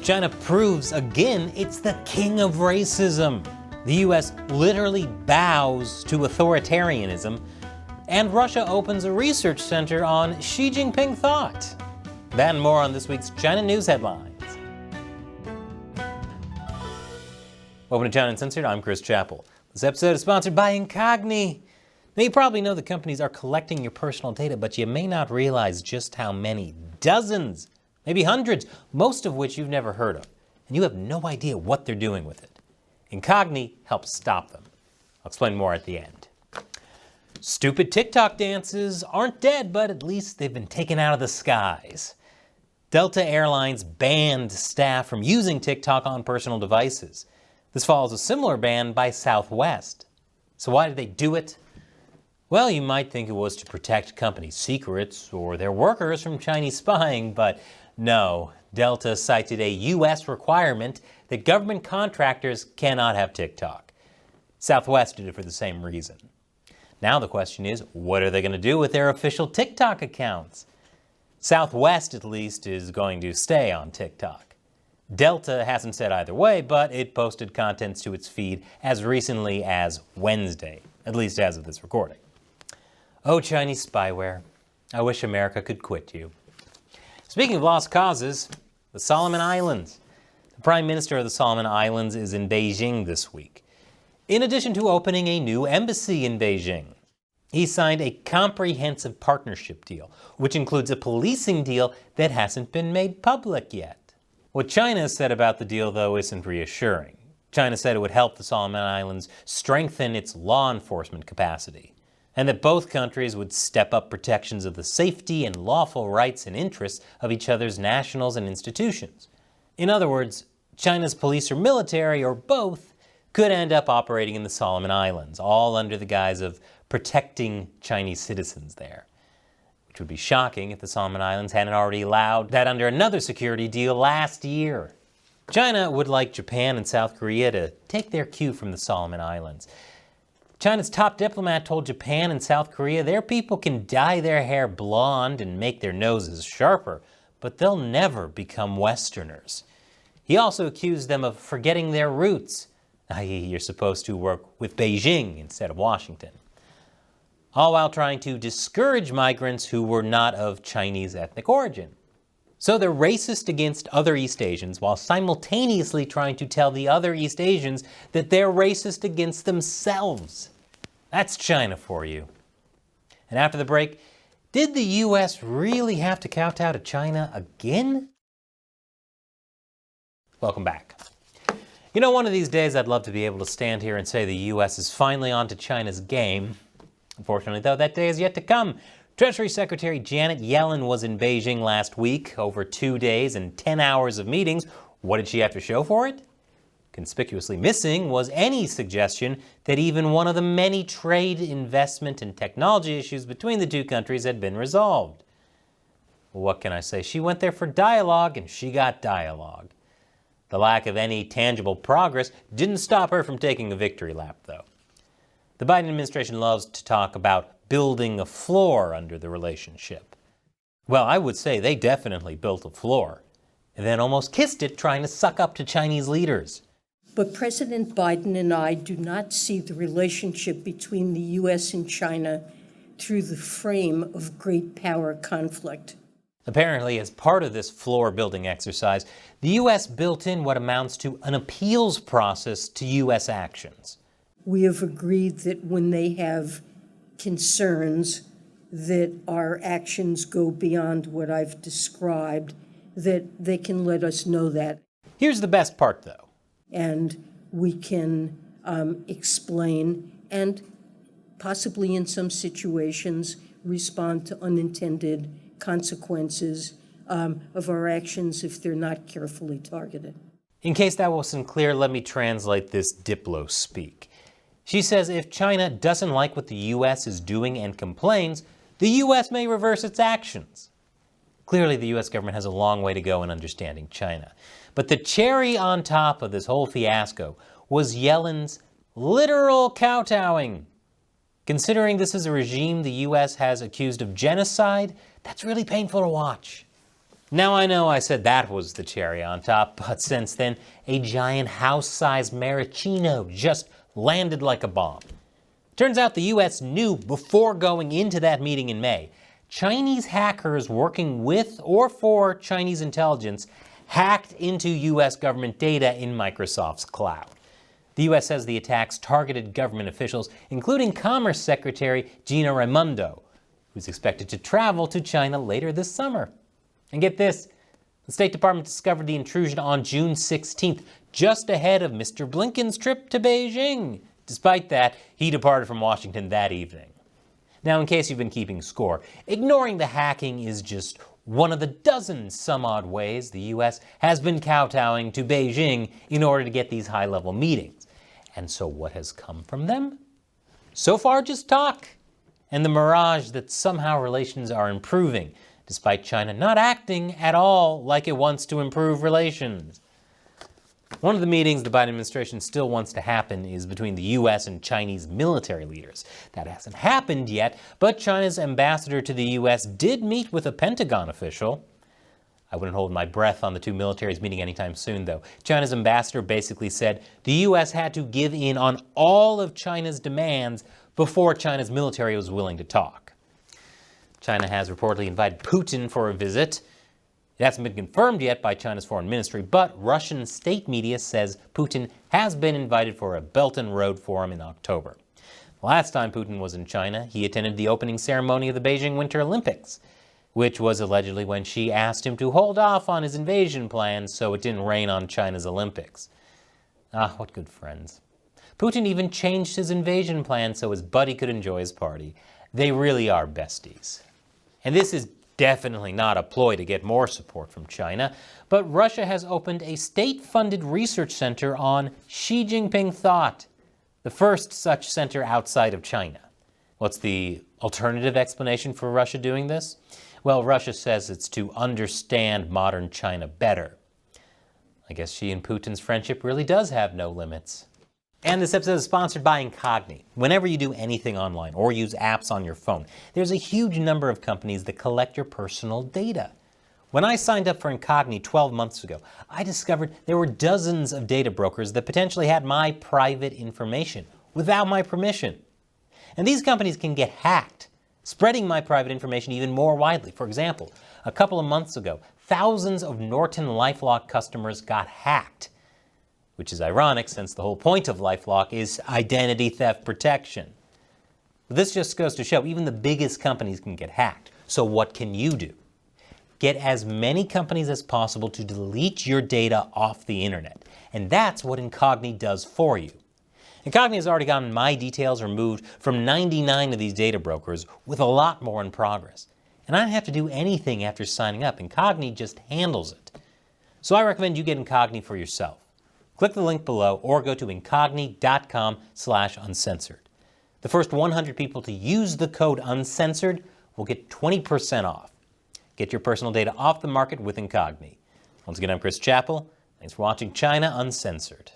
China proves again it's the king of racism. The US literally bows to authoritarianism, and Russia opens a research center on Xi Jinping thought. That and more on this week's China News headlines. Welcome to China Uncensored, I'm Chris Chappell. This episode is sponsored by Incogni. Now, you probably know that companies are collecting your personal data, but you may not realize just how many. Dozens, maybe hundreds, most of which you've never heard of, and you have no idea what they're doing with it. Incogni helps stop them. I'll explain more at the end. Stupid TikTok dances aren't dead, but at least they've been taken out of the skies. Delta Airlines banned staff from using TikTok on personal devices. This follows a similar ban by Southwest. So why did they do it? Well, you might think it was to protect company secrets or their workers from Chinese spying, but no. Delta cited a U.S. requirement that government contractors cannot have TikTok. Southwest did it for the same reason. Now the question is, what are they going to do with their official TikTok accounts? Southwest, at least, is going to stay on TikTok. Delta hasn't said either way, but it posted contents to its feed as recently as Wednesday, at least as of this recording. Oh, Chinese spyware. I wish America could quit you. Speaking of lost causes, the Solomon Islands. The Prime Minister of the Solomon Islands is in Beijing this week, in addition to opening a new embassy in Beijing. He signed a comprehensive partnership deal, which includes a policing deal that hasn't been made public yet. What China has said about the deal, though, isn't reassuring. China said it would help the Solomon Islands strengthen its law enforcement capacity, and that both countries would step up protections of the safety and lawful rights and interests of each other's nationals and institutions. In other words, China's police or military, or both, could end up operating in the Solomon Islands, all under the guise of protecting Chinese citizens there. Which would be shocking if the Solomon Islands hadn't already allowed that under another security deal last year. China would like Japan and South Korea to take their cue from the Solomon Islands. China's top diplomat told Japan and South Korea their people can dye their hair blonde and make their noses sharper, but they'll never become Westerners. He also accused them of forgetting their roots, i.e. you're supposed to work with Beijing instead of Washington, all while trying to discourage migrants who were not of Chinese ethnic origin. So they're racist against other East Asians while simultaneously trying to tell the other East Asians that they're racist against themselves. That's China for you. And after the break, did the U.S. really have to kowtow to China again? Welcome back. You know, one of these days I'd love to be able to stand here and say the U.S. is finally on to China's game. Unfortunately, though, that day is yet to come. Treasury Secretary Janet Yellen was in Beijing last week, over 2 days and 10 hours of meetings. What did she have to show for it? Conspicuously missing was any suggestion that even one of the many trade, investment, and technology issues between the two countries had been resolved. Well, what can I say? She went there for dialogue, and she got dialogue. The lack of any tangible progress didn't stop her from taking a victory lap, though. The Biden administration loves to talk about building a floor under the relationship. Well, I would say they definitely built a floor, and then almost kissed it trying to suck up to Chinese leaders. But President Biden and I do not see the relationship between the U.S. and China through the frame of great power conflict. Apparently, as part of this floor-building exercise, the U.S. built in what amounts to an appeals process to U.S. actions. We have agreed that when they have concerns that our actions go beyond what I've described, that they can let us know that. Here's the best part, though. And we can explain and possibly in some situations respond to unintended consequences of our actions if they're not carefully targeted. In case that wasn't clear, let me translate this Diplo speak. She says if China doesn't like what the U.S. is doing and complains, the U.S. may reverse its actions. Clearly, the U.S. government has a long way to go in understanding China. But the cherry on top of this whole fiasco was Yellen's literal kowtowing. Considering this is a regime the U.S. has accused of genocide, that's really painful to watch. Now I know I said that was the cherry on top, but since then, a giant house-sized maraschino just landed like a bomb. Turns out the US knew before going into that meeting in May, Chinese hackers working with or for Chinese intelligence hacked into US government data in Microsoft's cloud. The US says the attacks targeted government officials, including Commerce Secretary Gina Raimondo, who's expected to travel to China later this summer. And get this, the State Department discovered the intrusion on June 16th, just ahead of Mr. Blinken's trip to Beijing. Despite that, he departed from Washington that evening. Now, in case you've been keeping score, ignoring the hacking is just one of the dozen some-odd ways the U.S. has been kowtowing to Beijing in order to get these high-level meetings. And so what has come from them? So far, just talk, and the mirage that somehow relations are improving, despite China not acting at all like it wants to improve relations. One of the meetings the Biden administration still wants to happen is between the U.S. and Chinese military leaders. That hasn't happened yet, but China's ambassador to the U.S. did meet with a Pentagon official. I wouldn't hold my breath on the two militaries meeting anytime soon, though. China's ambassador basically said the U.S. had to give in on all of China's demands before China's military was willing to talk. China has reportedly invited Putin for a visit. It hasn't been confirmed yet by China's foreign ministry, but Russian state media says Putin has been invited for a Belt and Road Forum in October. The last time Putin was in China, he attended the opening ceremony of the Beijing Winter Olympics, which was allegedly when Xi asked him to hold off on his invasion plans so it didn't rain on China's Olympics. Ah, what good friends. Putin even changed his invasion plan so his buddy could enjoy his party. They really are besties. And this is definitely not a ploy to get more support from China, but Russia has opened a state-funded research center on Xi Jinping thought, the first such center outside of China. What's the alternative explanation for Russia doing this? Well, Russia says it's to understand modern China better. I guess Xi and Putin's friendship really does have no limits. And this episode is sponsored by Incogni. Whenever you do anything online or use apps on your phone, there's a huge number of companies that collect your personal data. When I signed up for Incogni 12 months ago, I discovered there were dozens of data brokers that potentially had my private information without my permission. And these companies can get hacked, spreading my private information even more widely. For example, a couple of months ago, thousands of Norton LifeLock customers got hacked, which is ironic since the whole point of LifeLock is identity theft protection. But this just goes to show even the biggest companies can get hacked. So what can you do? Get as many companies as possible to delete your data off the internet. And that's what Incogni does for you. Incogni has already gotten my details removed from 99 of these data brokers, with a lot more in progress. And I don't have to do anything after signing up. Incogni just handles it. So I recommend you get Incogni for yourself. Click the link below or go to incogni.com/uncensored. The first 100 people to use the code uncensored will get 20% off. Get your personal data off the market with Incogni. Once again, I'm Chris Chappell. Thanks for watching China Uncensored.